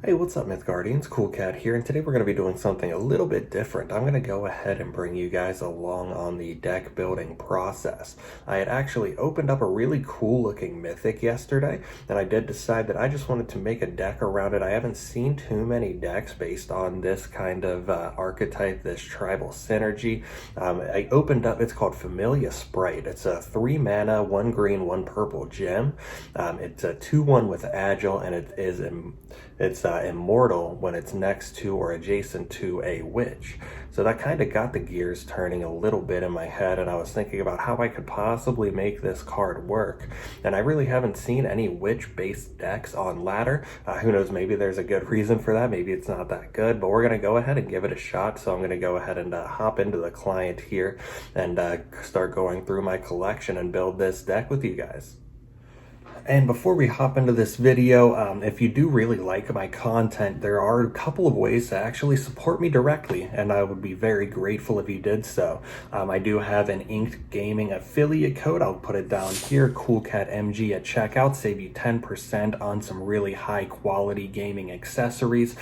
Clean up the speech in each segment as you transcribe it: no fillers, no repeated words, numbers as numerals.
Hey, what's up, MythGuardians? Cool Cat here, and today we're going to be doing something a little bit different. I'm going to go ahead and bring you guys along on the deck building process. I had actually opened up a really cool looking mythic yesterday, and I did decide that I just wanted to make a deck around it. I haven't seen too many decks based on this kind of archetype, this tribal synergy. I opened up, it's called Familia Sprite. It's a 3 mana, 1 green, 1 purple gem. It's a 2/1 with Agile, and it's immortal when it's next to or adjacent to a witch. So that kind of got the gears turning a little bit in my head, and I was thinking about how I could possibly make this card work. And I really haven't seen any witch-based decks on ladder. Who knows, maybe there's a good reason for that. Maybe it's not that good, but we're going to go ahead and give it a shot. So I'm going to go ahead and hop into the client here and start going through my collection and build this deck with you guys. And before we hop into this video, if you do really like my content, there are a couple of ways to actually support me directly, and I would be very grateful if you did so. I do have an Inked Gaming affiliate code. I'll put it down here, CoolCatMG at checkout, save you 10% on some really high quality gaming accessories,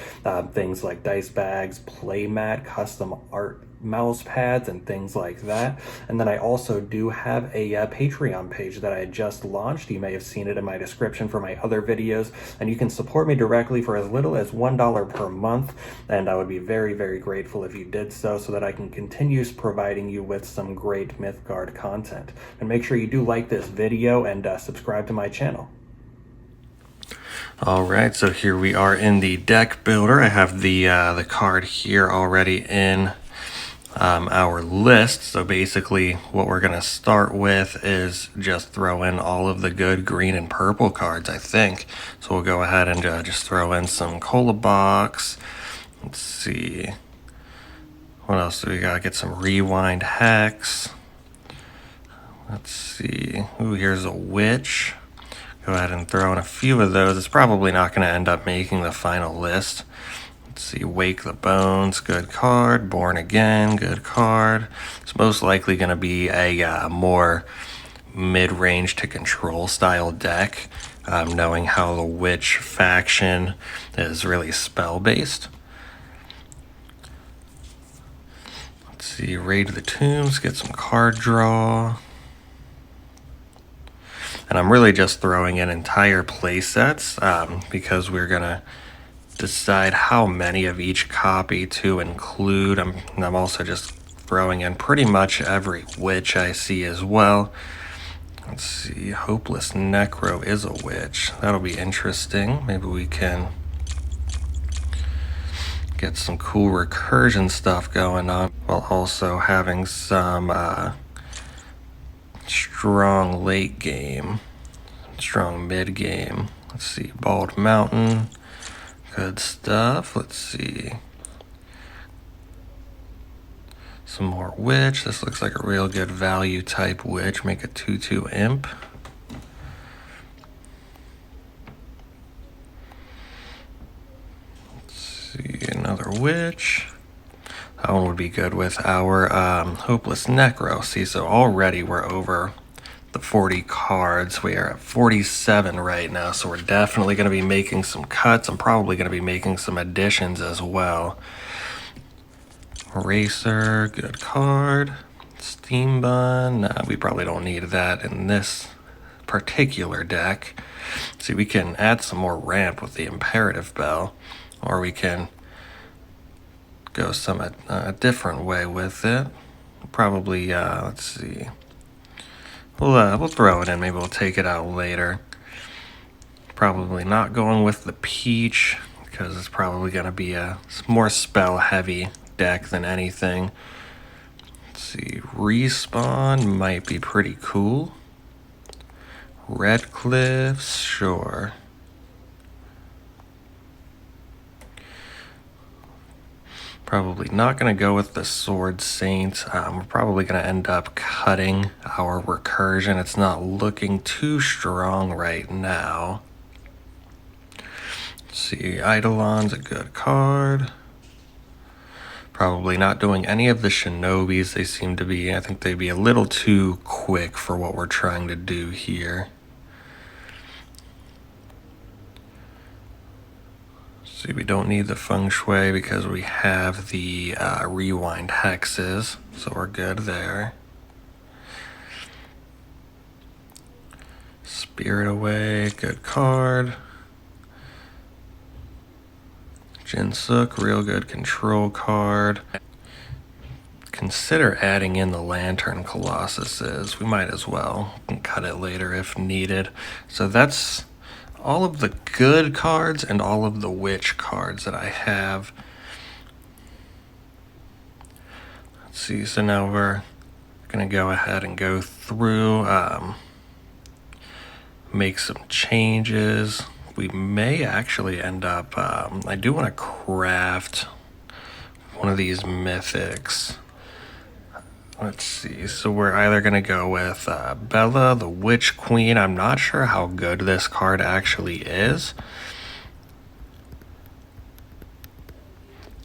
things like dice bags, playmat, custom art mouse pads, and things like that. And then I also do have a Patreon page that I just launched. You may have seen it in my description for my other videos, and you can support me directly for as little as $1 per month, and I would be very, very grateful if you did so that I can continue providing you with some great MythGuard content. And make sure you do like this video and subscribe to my channel. All right, so here we are in the deck builder. I have the card here already in our list. So basically what we're going to start with is just throw in all of the good green and purple cards, I think. So we'll go ahead and just throw in some Cola Box. Let's see. What else do we got? Get some Rewind Hex. Let's see. Ooh, here's a Witch. Go ahead and throw in a few of those. It's probably not going to end up making the final list. Let's see, Wake the Bones, good card. Born Again, good card. It's most likely going to be a more mid-range to control style deck, knowing how the Witch faction is really spell-based. Let's see, Raid the Tombs, get some card draw. And I'm really just throwing in entire play sets because we're going to decide how many of each copy to include. I'm also just throwing in pretty much every witch I see as well. Let's see, Hopeless Necro is a witch. That'll be interesting. Maybe we can get some cool recursion stuff going on while also having some strong late game, strong mid game. Let's see, Bald Mountain. Good stuff. Let's see. Some more Witch. This looks like a real good value type Witch. Make a 2/2 imp. Let's see, another Witch. That one would be good with our Hopeless Necro. See, so already we're over the 40 cards. We are at 47 right now, so we're definitely going to be making some cuts. I'm probably going to be making some additions as well. Eraser, good card. Steam Bun, nah, we probably don't need that in this particular deck. See, we can add some more ramp with the Imperative Bell, or we can go a different way with it. Probably, let's see. We'll throw it in. Maybe we'll take it out later. Probably not going with the Peach because it's probably going to be a more spell-heavy deck than anything. Let's see. Respawn might be pretty cool. Red Cliffs, sure. Probably not going to go with the Sword Saint. We're probably going to end up cutting our recursion. It's not looking too strong right now. Let's see, Eidolon's a good card. Probably not doing any of the Shinobis. They seem to be, I think they'd be a little too quick for what we're trying to do here. See, we don't need the feng shui because we have the rewind hexes, so we're good there. Spirit Away, good card. Jinsuk, real good control card. Consider adding in the Lantern Colossuses. We might as well. We can cut it later if needed. So that's all of the good cards and all of the witch cards that I have. Let's see, so now we're gonna go ahead and go through, make some changes. We may actually end up, I do want to craft one of these mythics. Let's see, so we're either going to go with Bella, the Witch Queen. I'm not sure how good this card actually is.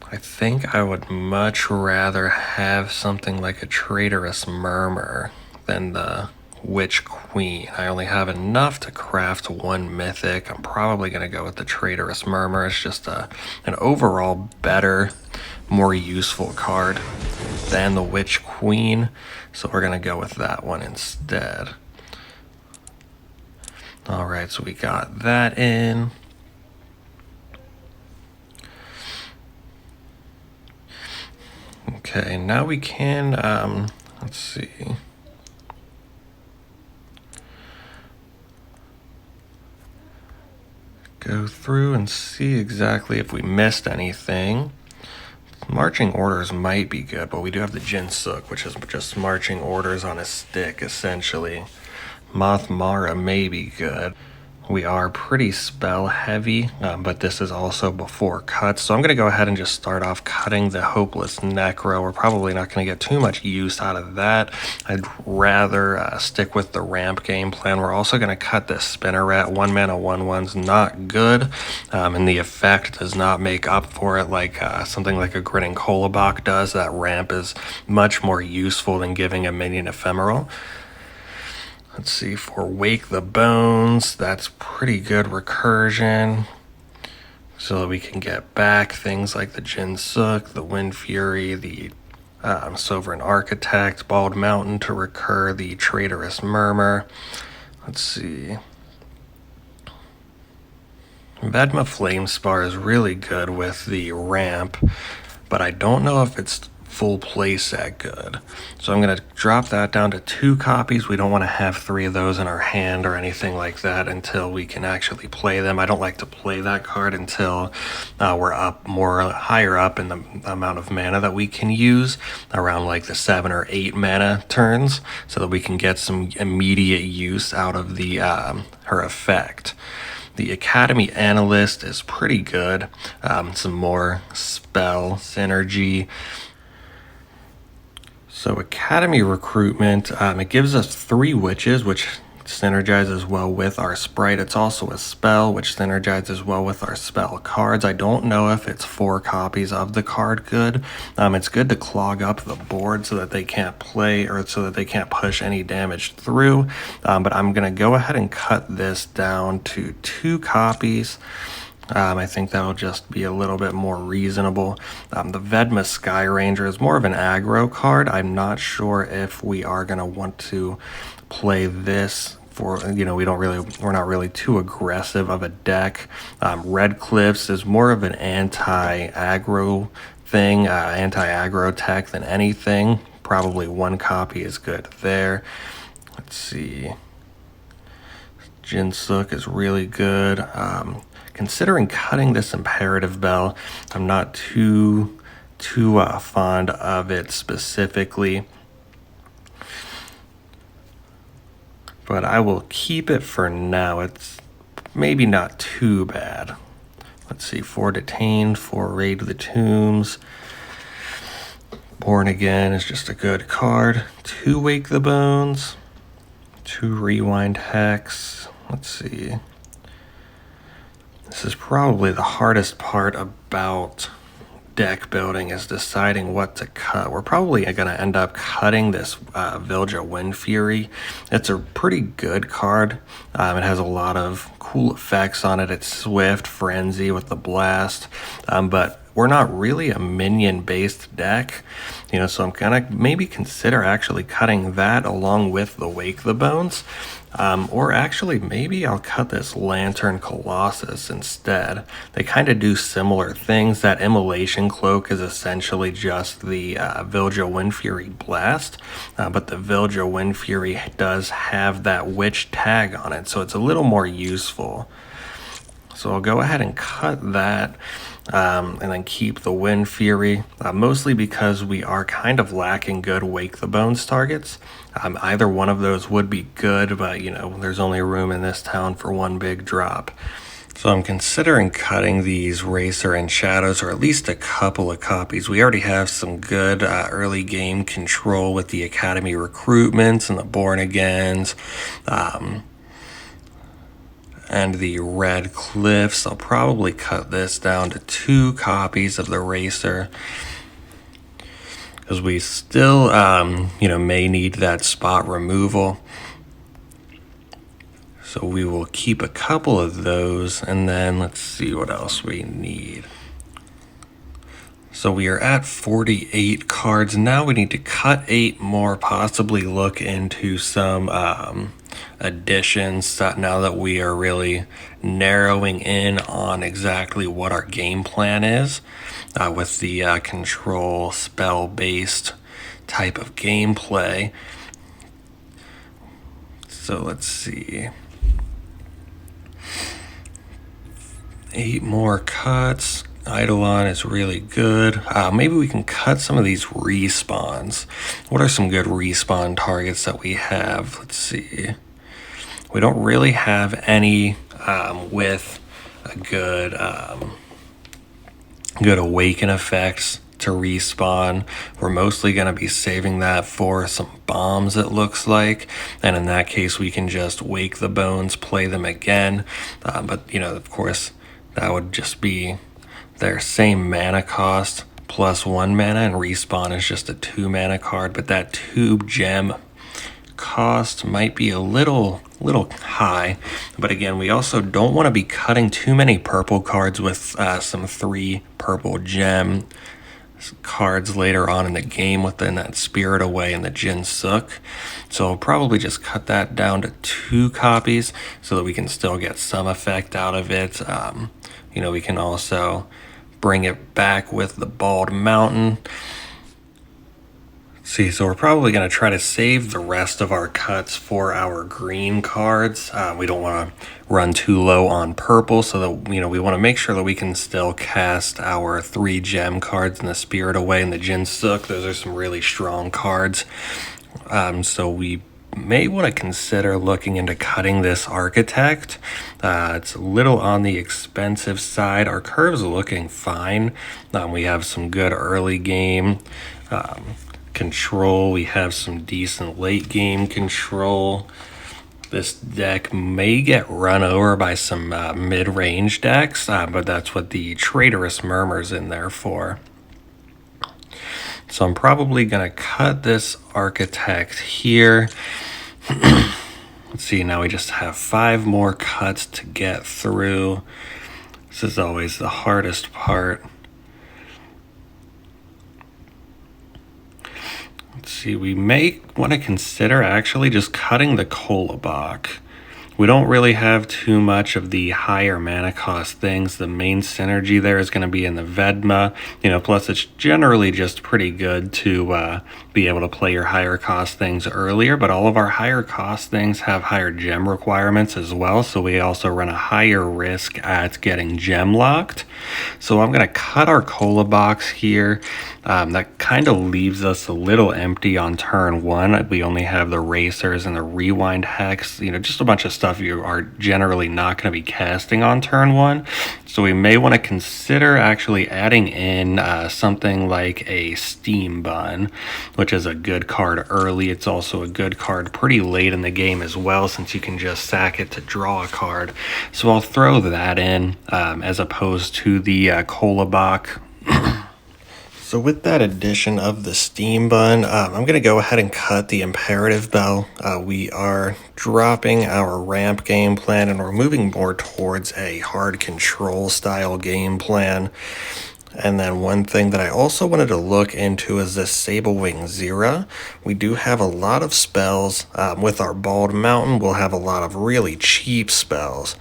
I think I would much rather have something like a Traitorous Murmur than the Witch Queen. I only have enough to craft one mythic. I'm probably going to go with the Traitorous Murmur. It's just an overall better, more useful card than the Witch Queen, so we're going to go with that one instead. All right, so we got that in. Okay, now we can, let's see. Go through and see exactly if we missed anything. Marching orders might be good, but we do have the Jinsuk, which is just marching orders on a stick, essentially. Moth Mara may be good. We are pretty spell heavy, but this is also before cuts. So I'm going to go ahead and just start off cutting the Hopeless Necro. We're probably not going to get too much use out of that. I'd rather stick with the ramp game plan. We're also going to cut this Spinneret. 1 mana 1/1's not good, and the effect does not make up for it like something like a Grinning Kolobok does. That ramp is much more useful than giving a minion ephemeral. Let's see, for Wake the Bones, that's pretty good recursion. So that we can get back things like the Jinsuk, the Wind Fury, the Sovereign Architect, Bald Mountain to recur, the Traitorous Murmur. Let's see. Vedma Flamespar is really good with the ramp, but I don't know if it's full playset good. So I'm going to drop that down to 2 copies. We don't want to have 3 of those in our hand or anything like that until we can actually play them. I don't like to play that card until we're up higher up in the amount of mana that we can use, around like the 7 or 8 mana turns, so that we can get some immediate use out of the her effect. The Academy Analyst is pretty good. Some more spell synergy. So Academy Recruitment, it gives us 3 witches, which synergizes well with our sprite. It's also a spell, which synergizes well with our spell cards. I don't know if it's 4 copies of the card good. It's good to clog up the board so that they can't play, or so that they can't push any damage through. But I'm going to go ahead and cut this down to 2 copies. I think that'll just be a little bit more reasonable. The Vedma Sky Ranger is more of an aggro card. I'm not sure if we are going to want to play this for, we're not really too aggressive of a deck. Red Cliffs is more of an anti-aggro thing, anti-aggro tech than anything. Probably 1 copy is good there. Let's see. Jinsuk is really good. Considering cutting this Imperative Bell, I'm not too fond of it specifically, but I will keep it for now. It's maybe not too bad. Let's see, 4 Detained, 4 Raid the Tombs. Born Again is just a good card. 2 Wake the Bones, 2 Rewind Hex. Let's see. This is probably the hardest part about deck building is deciding what to cut. We're probably going to end up cutting this Vilja Wind Fury. It's a pretty good card. It has a lot of cool effects on it. It's Swift, Frenzy with the Blast, but we're not really a minion-based deck, so I'm gonna maybe consider actually cutting that along with the Wake the Bones, or actually maybe I'll cut this Lantern Colossus instead. They kind of do similar things. That Immolation Cloak is essentially just the Vilja Wind Fury Blast, but the Vilja Wind Fury does have that Witch tag on it, so it's a little more useful. So I'll go ahead and cut that, and then keep the Wind Fury, mostly because we are kind of lacking good Wake the Bones targets. Either one of those would be good, but there's only room in this town for one big drop. So I'm considering cutting these Racer and Shadows, or at least a couple of copies. We already have some good early game control with the Academy recruitments and the Born Agains, and the Red Cliffs. I'll probably cut this down to 2 copies of the Racer, because we still, may need that spot removal. So we will keep a couple of those, and then let's see what else we need. So we are at 48 cards. Now we need to cut 8 more, possibly look into some additions now that we are really narrowing in on exactly what our game plan is with the control spell-based type of gameplay. So let's see. 8 more cuts. Eidolon is really good. Maybe we can cut some of these respawns. What are some good respawn targets that we have? Let's see. We don't really have any with a good awaken effects to respawn. We're mostly going to be saving that for some bombs, it looks like, and in that case we can just Wake the Bones, play them again, but of course that would just be their same mana cost plus 1 mana, and respawn is just a 2 mana card, but that 2 gem cost might be a little high. But again, we also don't want to be cutting too many purple cards with some 3 purple gem cards later on in the game within that Spirit Away and the Jin Suk. So I'll probably just cut that down to 2 copies so that we can still get some effect out of it. We can also bring it back with the Bald Mountain. See, so we're probably going to try to save the rest of our cuts for our green cards. We don't want to run too low on purple, so that we want to make sure that we can still cast our 3 gem cards in the Spirit Away and the Jin Suk. Those are some really strong cards. So we may want to consider looking into cutting this Architect. It's a little on the expensive side. Our curve's looking fine. We have some good early game control. We have some decent late game control. This deck may get run over by some mid-range decks, but that's what the Traitorous Murmur's in there for. So I'm probably going to cut this Architect here. Let's see, now we just have 5 more cuts to get through. This is always the hardest part. Let's see, we may want to consider actually just cutting the Kolobok. We don't really have too much of the higher mana cost things. The main synergy there is going to be in the Vedma. Plus it's generally just pretty good to be able to play your higher cost things earlier, but all of our higher cost things have higher gem requirements as well, so we also run a higher risk at getting gem locked. So I'm going to cut our Kolobok here. That kind of leaves us a little empty on turn 1. We only have the Racers and the Rewind Hex, just a bunch of stuff you are generally not going to be casting on turn 1. So we may want to consider actually adding in something like a Steam Bun, which is a good card early. It's also a good card pretty late in the game as well, since you can just sack it to draw a card. So I'll throw that in as opposed to the Kolobok. So with that addition of the steam bun, I'm going to go ahead and cut the imperative bell. We are dropping our ramp game plan and we're moving more towards a hard control style game plan. And then one thing that I also wanted to look into is this Sablewing Zera. We do have a lot of spells. With our Bald Mountain, we'll have a lot of really cheap spells.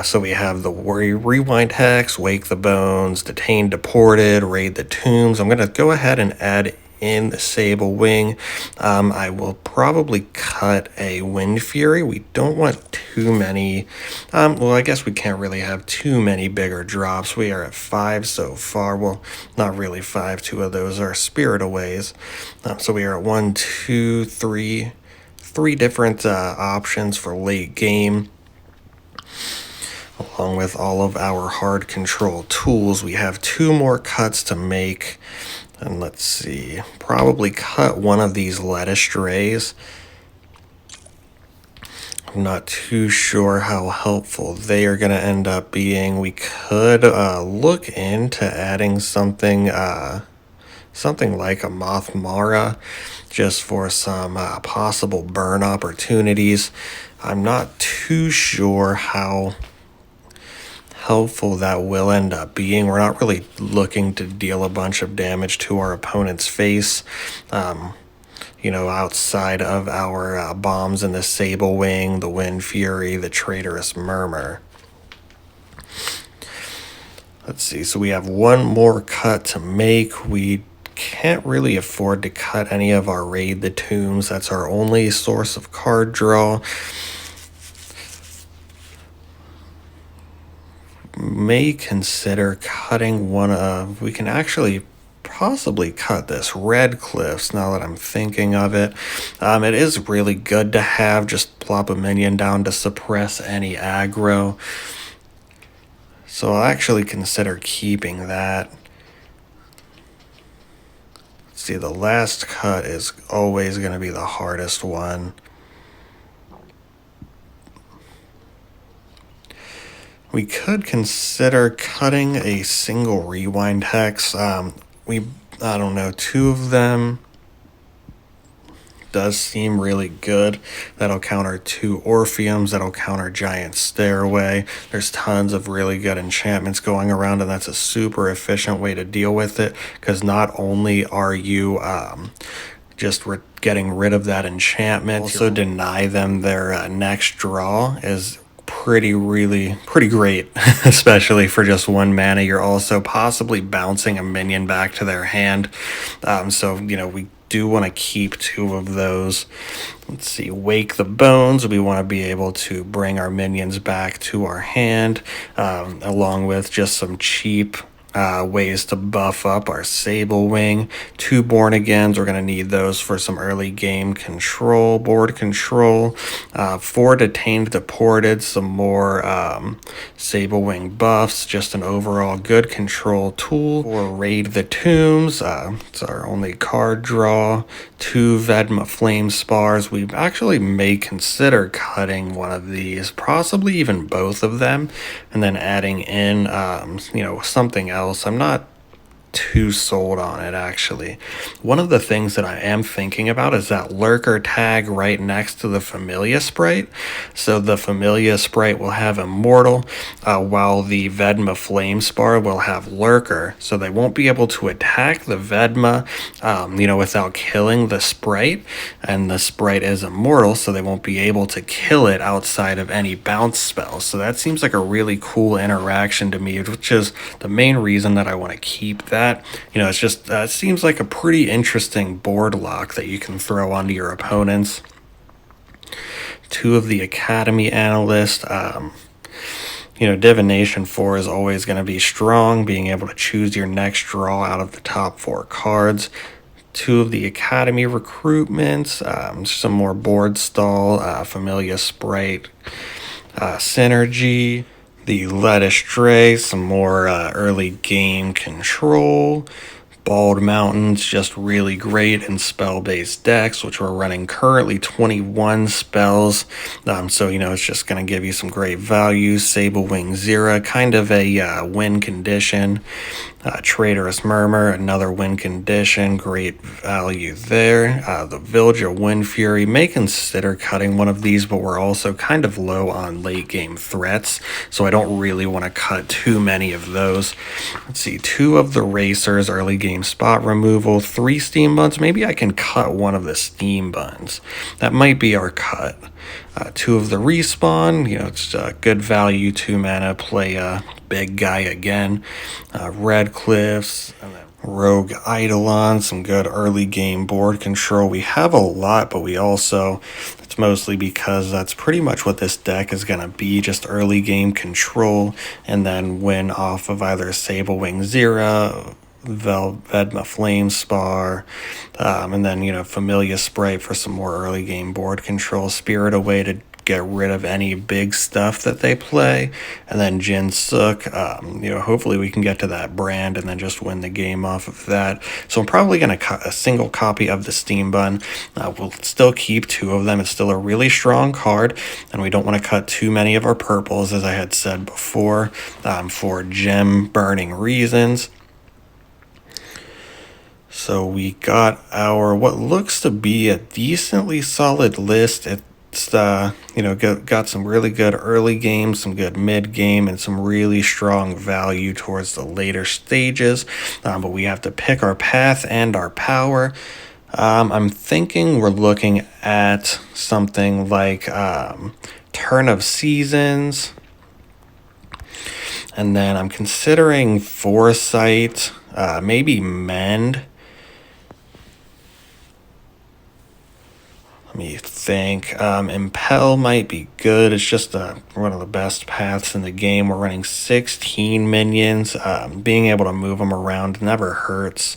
So we have the Rewind Hex, Wake the Bones, Detain Deported, Raid the Tombs. I'm going to go ahead and add in the Sable Wing. I will probably cut a Wind Fury. We don't want too many. Well, I guess we can't really have too many bigger drops. We are at 5 so far. Well, not really 5. 2 of those are Spirit Aways. So we are at 1, 2, 3. 3 different options for late game. Along with all of our hard control tools, we have 2 more cuts to make. And let's see, probably cut one of these lettuce strays. I'm not too sure how helpful they are going to end up being. We could look into adding something like a Moth Mara just for some possible burn opportunities. I'm not too sure how helpful that will end up being. We're not really looking to deal a bunch of damage to our opponent's face, outside of our bombs in the Sable Wing, the Wind Fury, the Traitorous Murmur. Let's see, so we have 1 more cut to make. We can't really afford to cut any of our Raid the Tombs. That's our only source of card draw. May consider cutting we can actually possibly cut this Red Cliffs now that I'm thinking of it. It is really good to have, just plop a minion down to suppress any aggro. So I'll actually consider keeping that. Let's see, the last cut is always going to be the hardest one. We could consider cutting a single Rewind Hex. I don't know, 2 of them does seem really good. That'll counter 2 Orpheums, that'll counter Giant Stairway. There's tons of really good enchantments going around, and that's a super efficient way to deal with it, because not only are you just getting rid of that enchantment, also deny them their next draw is pretty great, especially for just 1 mana. You're also possibly bouncing a minion back to their hand. So we do want to keep 2 of those. Let's see, Wake the Bones. We want to be able to bring our minions back to our hand, along with just some cheap ways to buff up our Sable Wing. 2 Born Agains, we're going to need those for some early game control, board control. 4 Detained Deported, some more Sable Wing buffs, just an overall good control tool. 4 Raid the Tombs, it's our only card draw. 2 Vedma Flame Spars. We actually may consider cutting one of these, possibly even both of them, and then adding in something else. I'm not too sold on it, actually. One of the things that I am thinking about is that Lurker tag right next to the Familia Sprite. So the Familia Sprite will have Immortal, while the Vedma Flame Spar will have Lurker. So they won't be able to attack the Vedma, without killing the Sprite. And the Sprite is Immortal, so they won't be able to kill it outside of any bounce spells. So that seems like a really cool interaction to me, which is the main reason that I want to keep that. It's just, it seems like a pretty interesting board lock that you can throw onto your opponents. 2 of the Academy Analyst. Divination 4 is always going to be strong, being able to choose your next draw out of the top 4 cards. 2 of the Academy Recruitments, some more board stall, Familia Sprite, Synergy. The Led Astray, some more early game control. Bald Mountains, just really great in spell-based decks, which we're running currently 21 spells. So, it's just going to give you some great value. Sable Wing Zira, kind of a win condition. Traitorous Murmur, another win condition, great value there. The Villager Wind Fury, may consider cutting one of these, but we're also kind of low on late game threats, so I don't really want to cut too many of those. Let's see, 2 of the Racers, early game spot removal, 3 Steam Buns. Maybe I can cut one of the Steam Buns. That might be our cut. 2 of the Respawn, it's good value, 2 mana, play a big guy again. Red Cliffs, and then Rogue Eidolon, some good early game board control. We have a lot, but we also, it's mostly because that's pretty much what this deck is going to be, just early game control, and then win off of either Sable Wing Zira, Vedma Flamespar, and then, Familia Sprite for some more early game board control, Spirit Away to get rid of any big stuff that they play, and then Jin Sook, hopefully we can get to that brand and then just win the game off of that. So I'm probably going to cut a single copy of the Steam Bun. We'll still keep 2 of them. It's still a really strong card, and we don't want to cut too many of our purples, as I had said before, for gem burning reasons. So we got our, what looks to be a decently solid list. It's, got some really good early games, some good mid game, and some really strong value towards the later stages. But we have to pick our path and our power. I'm thinking we're looking at something like Turn of Seasons. And then I'm considering Foresight, maybe Mend. Let me think. Impel might be good. It's just one of the best paths in the game. We're running 16 minions. Being able to move them around never hurts.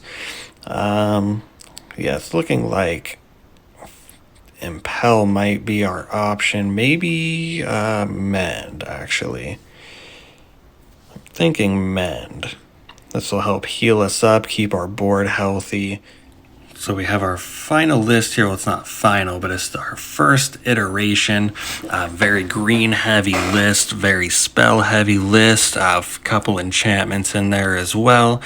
It's looking like Impel might be our option. Maybe Mend, actually. I'm thinking Mend. This will help heal us up, keep our board healthy. So we have our final list here. Well, it's not final, but it's our first iteration. Very green heavy list, very spell heavy list. A couple enchantments in there as well.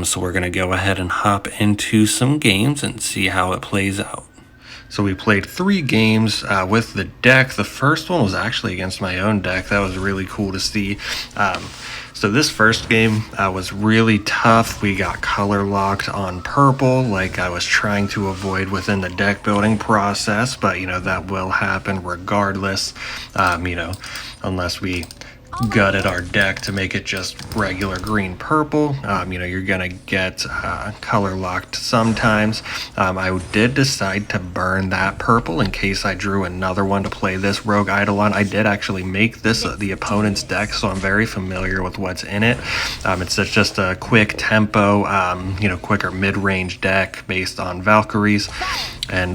So we're going to go ahead and hop into some games and see how it plays out. So we played 3 games with the deck. The first one was actually against my own deck. That was really cool to see. So this first game was really tough. We got color locked on purple, like I was trying to avoid within the deck building process, but that will happen regardless, unless we gutted our deck to make it just regular green purple. You're gonna get color locked sometimes. I did decide to burn that purple in case I drew another one to play this Rogue Eidolon. I did actually make this the opponent's deck, so I'm very familiar with what's in it. It's just a quick tempo, quicker mid-range deck based on Valkyries. And,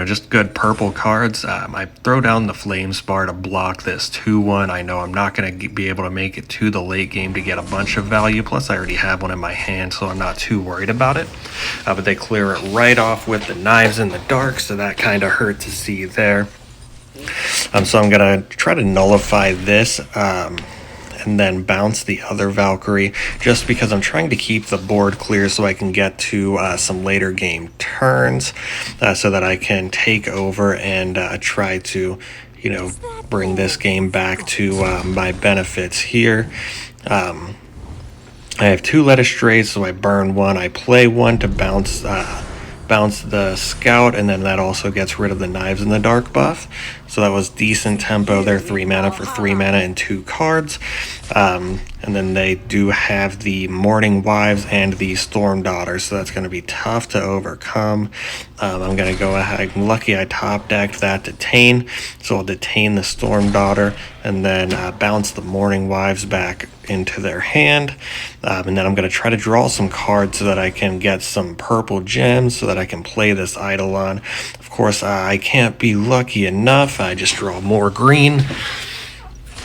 just good purple cards. I throw down the Flamespar to block this 2-1. I know I'm not going to be able to make it to the late game to get a bunch of value. Plus, I already have one in my hand, so I'm not too worried about it. But they clear it right off with the Knives in the Dark, so that kind of hurt to see there. So I'm going to try to nullify this. And then bounce the other Valkyrie, just because I'm trying to keep the board clear so I can get to some later game turns, so that I can take over and try to, bring this game back to my benefits here. I have 2 Led Astrays, so I burn 1. I play 1 to bounce the Scout, and then that also gets rid of the Knives in the Dark buff. So that was decent tempo there, 3 mana for 3 mana and 2 cards. And then they do have the Mourning Wives and the Storm Daughters, so that's going to be tough to overcome. I'm going to go ahead. I'm lucky I top decked that Detain, so I'll Detain the Storm Daughter and then bounce the Mourning Wives back into their hand. And then I'm going to try to draw some cards so that I can get some purple gems so that I can play this Eidolon. Of course, I can't be lucky enough. I just draw more green.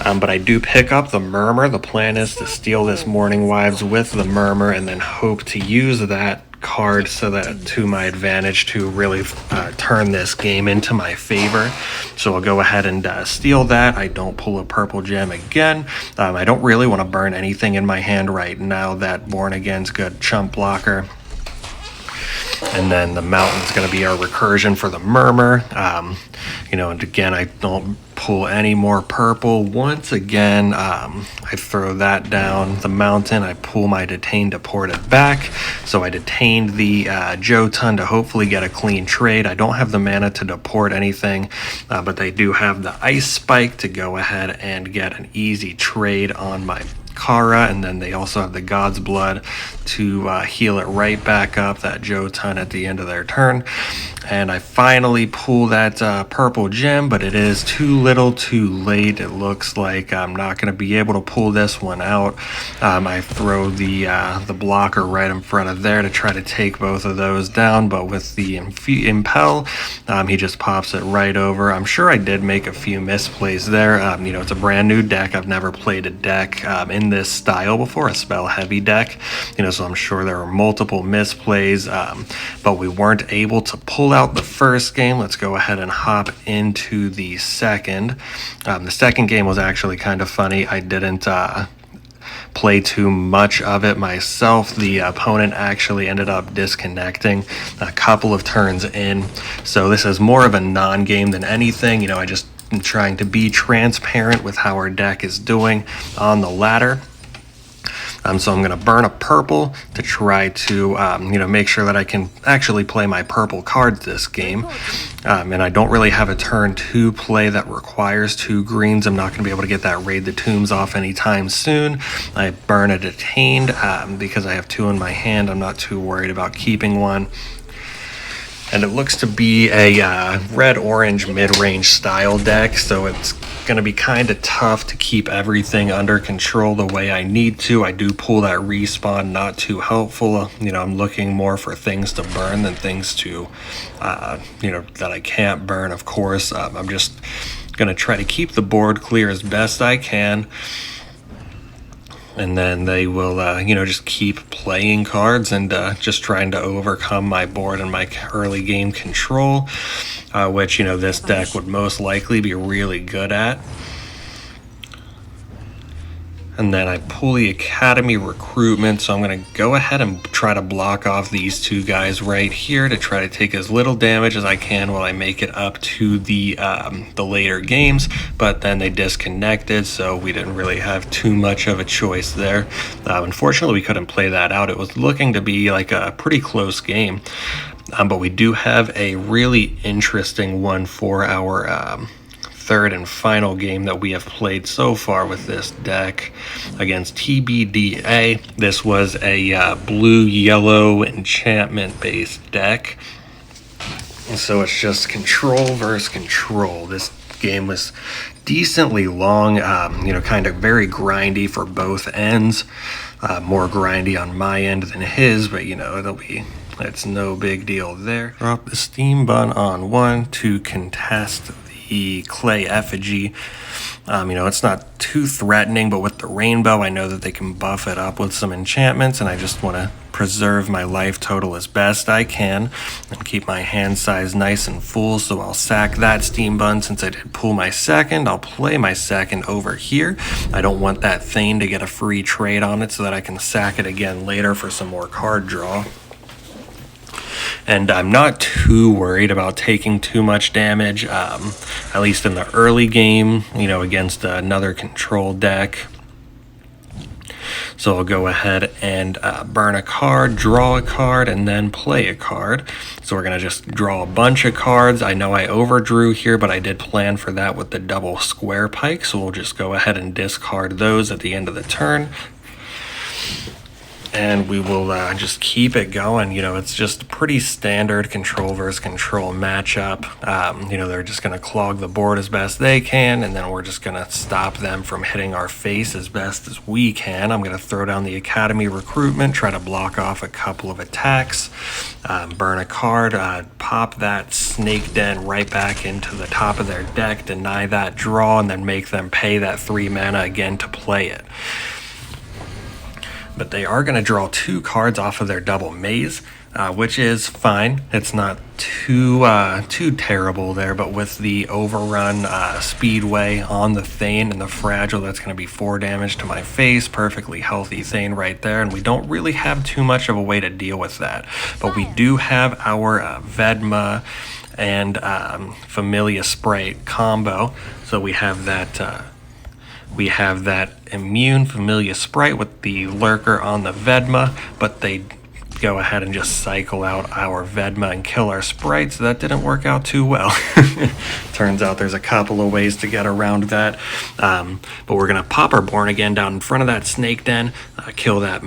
But I do pick up the Murmur. The plan is to steal this Mourning Wives with the Murmur and then hope to use that card so that to my advantage to really turn this game into my favor. So I'll go ahead and steal that. I don't pull a purple gem again. I don't really want to burn anything in my hand right now. That Born Again's good chump blocker. And then the mountain's going to be our recursion for the murmur. And again, I don't pull any more purple. Once again, I throw that down. The mountain, I pull my detain to port it back. So I detained the Jotun to hopefully get a clean trade. I don't have the mana to deport anything, but they do have the ice spike to go ahead and get an easy trade on my Kara, and then they also have the God's Blood to heal it right back up, that Jotun at the end of their turn. And I finally pull that purple gem, but it is too little too late. It looks like I'm not going to be able to pull this one out. I throw the blocker right in front of there to try to take both of those down, but with the Impel, he just pops it right over. I'm sure I did make a few misplays there. It's a brand new deck. I've never played a deck in this style before, a spell heavy deck, so I'm sure there were multiple misplays, but we weren't able to pull out the first game. Let's go ahead and hop into the second. The second game was actually kind of funny. I didn't play too much of it myself. The opponent actually ended up disconnecting a couple of turns in, so this is more of a non-game than anything. I just am trying to be transparent with how our deck is doing on the ladder. So I'm going to burn a purple to try to, make sure that I can actually play my purple cards this game. And I don't really have a turn to play that requires 2 greens. I'm not going to be able to get that Raid the Tombs off anytime soon. I burn a Detained because I have 2 in my hand. I'm not too worried about keeping one. And it looks to be a red-orange mid-range style deck, so it's going to be kind of tough to keep everything under control the way I need to. I do pull that respawn, not too helpful. I'm looking more for things to burn than things to, that I can't burn, of course. I'm just going to try to keep the board clear as best I can. And then they will, just keep playing cards and just trying to overcome my board and my early game control, which, this deck would most likely be really good at. And then I pull the Academy Recruitment, so I'm going to go ahead and try to block off these 2 guys right here to try to take as little damage as I can while I make it up to the later games. But then they disconnected, so we didn't really have too much of a choice there. Unfortunately, we couldn't play that out. It was looking to be like a pretty close game. But we do have a really interesting one for our third and final game that we have played so far with this deck against TBDA. This was a blue-yellow enchantment-based deck. So it's just control versus control. This game was decently long, kind of very grindy for both ends. More grindy on my end than his, but it's no big deal there. Drop the Steam Bun on 1 to contest the Clay Effigy. It's not too threatening, but with the rainbow, I know that they can buff it up with some enchantments, and I just want to preserve my life total as best I can and keep my hand size nice and full. So I'll sack that Steam Bun. Since I did pull my second, I'll play my second over here. I don't want that Thane to get a free trade on it so that I can sack it again later for some more card draw. And I'm not too worried about taking too much damage, at least in the early game, against another control deck. So I'll go ahead and burn a card, draw a card, and then play a card. So we're going to just draw a bunch of cards. I know I overdrew here, but I did plan for that with the double square pike. So we'll just go ahead and discard those at the end of the turn. And we will just keep it going. It's just a pretty standard control versus control matchup. They're just going to clog the board as best they can, and then we're just going to stop them from hitting our face as best as we can. I'm going to throw down the Academy Recruitment, try to block off a couple of attacks, burn a card, pop that Snake Den right back into the top of their deck, deny that draw, and then make them pay that 3 mana again to play it. but they are going to draw 2 cards off of their double maze, which is fine. It's not too terrible there, but with the overrun speedway on the Thane and the fragile, that's going to be 4 damage to my face. Perfectly healthy Thane right there, and we don't really have too much of a way to deal with that. But we do have our Vedma and Familia Sprite combo, so we have that. We have that immune Familia Sprite with the Lurker on the Vedma, but they go ahead and just cycle out our Vedma and kill our Sprite, so that didn't work out too well. Turns out there's a couple of ways to get around that, but we're going to pop our Born Again down in front of that snake den, kill that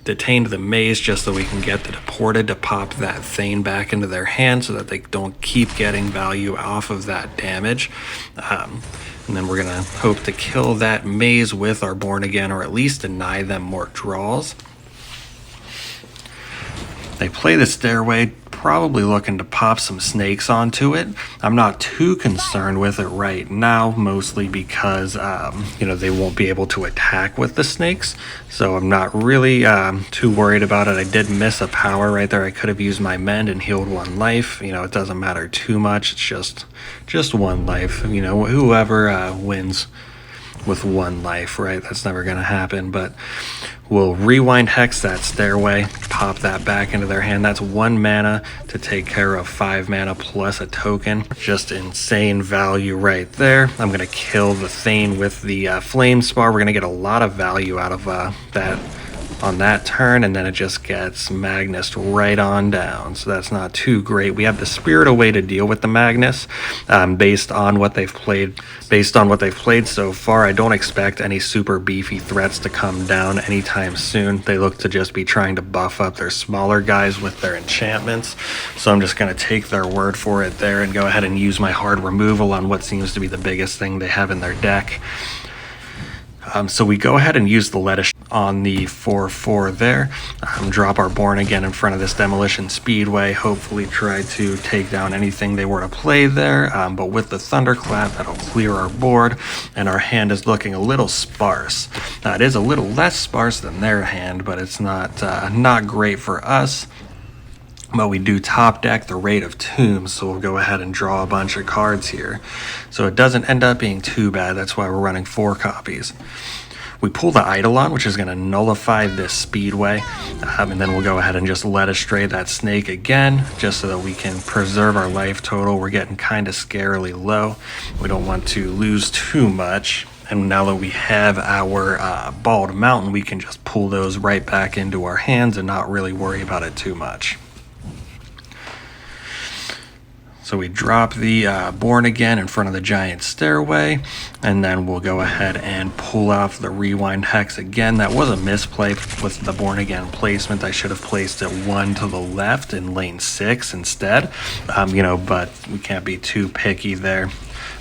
detained the maze just so we can get the deported to pop that Thane back into their hand so that they don't keep getting value off of that damage. And then we're going to hope to kill that maze with our Born Again, or at least deny them more draws. They play the stairway, probably looking to pop some snakes onto it. I'm not too concerned with it right now, mostly because, they won't be able to attack with the snakes. So I'm not really too worried about it. I did miss a power right there. I could have used my mend and healed 1 life. It doesn't matter too much. It's just 1 life. Whoever wins with 1 life, right? That's never going to happen, but we'll rewind hex that stairway, pop that back into their hand. That's 1 mana to take care of 5 mana plus a token. Just insane value right there. I'm going to kill the Thane with the Flame Spar. We're going to get a lot of value out of that on that turn, and then it just gets Magnus right on down, so that's not too great. We have the Spirit Away to deal with the Magnus based on what they've played so far. I don't expect any super beefy threats to come down anytime soon. They look to just be trying to buff up their smaller guys with their enchantments, so I'm just going to take their word for it there and go ahead and use my hard removal on what seems to be the biggest thing they have in their deck. So we go ahead and use the Lettuce on the 4/4 there. Drop our Born Again in front of this Demolition Speedway. Hopefully try to take down anything they were to play there. But with the Thunderclap, that'll clear our board. And our hand is looking a little sparse. It is a little less sparse than their hand, but it's not great for us. But we do top deck the Raid of Tombs, so we'll go ahead and draw a bunch of cards here. So it doesn't end up being too bad. That's why we're running 4 copies. We pull the Eidolon, which is going to nullify this Speedway, and then we'll go ahead and just let us stray that snake again, just so that we can preserve our life total. We're getting kind of scarily low. We don't want to lose too much. And now that we have our Bald Mountain, we can just pull those right back into our hands and not really worry about it too much. So we drop the Born Again in front of the Giant Stairway, and then we'll go ahead and pull off the Rewind Hex again. That was a misplay with the Born Again placement. I should have placed it 1 to the left in lane 6 instead, but we can't be too picky there.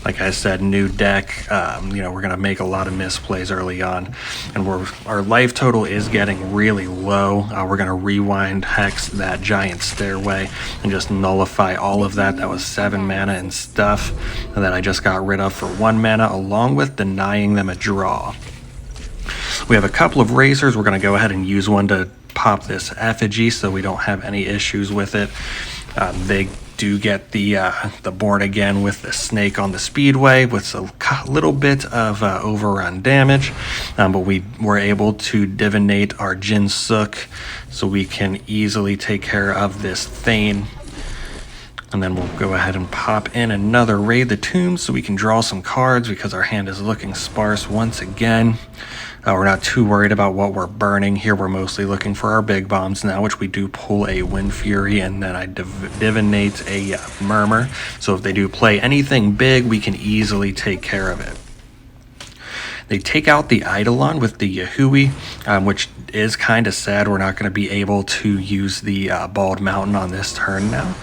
Like I said, new deck, we're going to make a lot of misplays early on, and our life total is getting really low. We're going to rewind hex that Giant Stairway and just nullify all of that. That was 7 mana and stuff that I just got rid of for 1 mana, along with denying them a draw. We have a couple of racers. We're going to go ahead and use one to pop this Effigy so we don't have any issues with it. They do get the Born Again with the snake on the Speedway with a little bit of overrun damage, but we were able to divinate our Jinsook so we can easily take care of this Thane. And then we'll go ahead and pop in another Raid the Tombs so we can draw some cards because our hand is looking sparse once again. We're not too worried about what we're burning here. We're mostly looking for our big bombs now, which we do pull a Wind Fury, and then I divinate a Murmur. So if they do play anything big, we can easily take care of it. They take out the Eidolon with the Yahui, which is kind of sad. We're not going to be able to use the Bald Mountain on this turn now.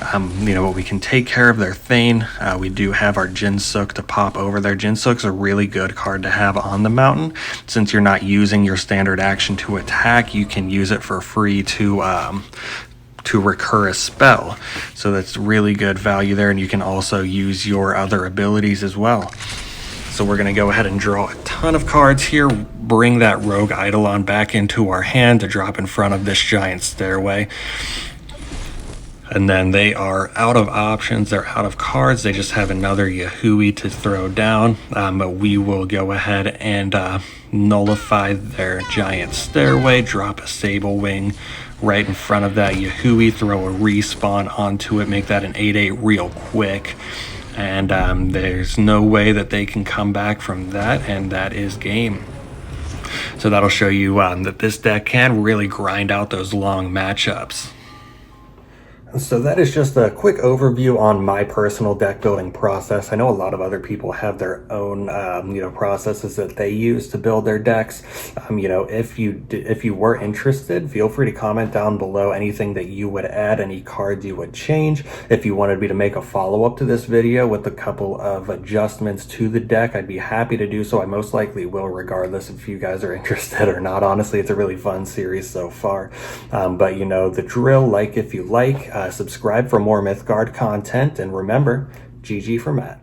But we can take care of their Thane. We do have our Jinsook to pop over there. Jinsook's a really good card to have on the mountain. Since you're not using your standard action to attack, you can use it for free to recur a spell. So that's really good value there, and you can also use your other abilities as well. So we're going to go ahead and draw a ton of cards here, bring that rogue eidolon back into our hand to drop in front of this giant stairway. And then they are out of options, they're out of cards, they just have another Yahui to throw down. But we will go ahead and nullify their giant stairway, drop a Sable Wing right in front of that Yahui, throw a respawn onto it, make that an 8/8 real quick. And there's no way that they can come back from that, and that is game. So that'll show you that this deck can really grind out those long matchups. So that is just a quick overview on my personal deck building process. I know a lot of other people have their own, processes that they use to build their decks. If you were interested, feel free to comment down below anything that you would add, any cards you would change. If you wanted me to make a follow-up to this video with a couple of adjustments to the deck, I'd be happy to do so. I most likely will, regardless if you guys are interested or not. Honestly, it's a really fun series so far. But you know the drill. Like if you like. Subscribe for more MYTHGARD content, and remember, GG for Matt.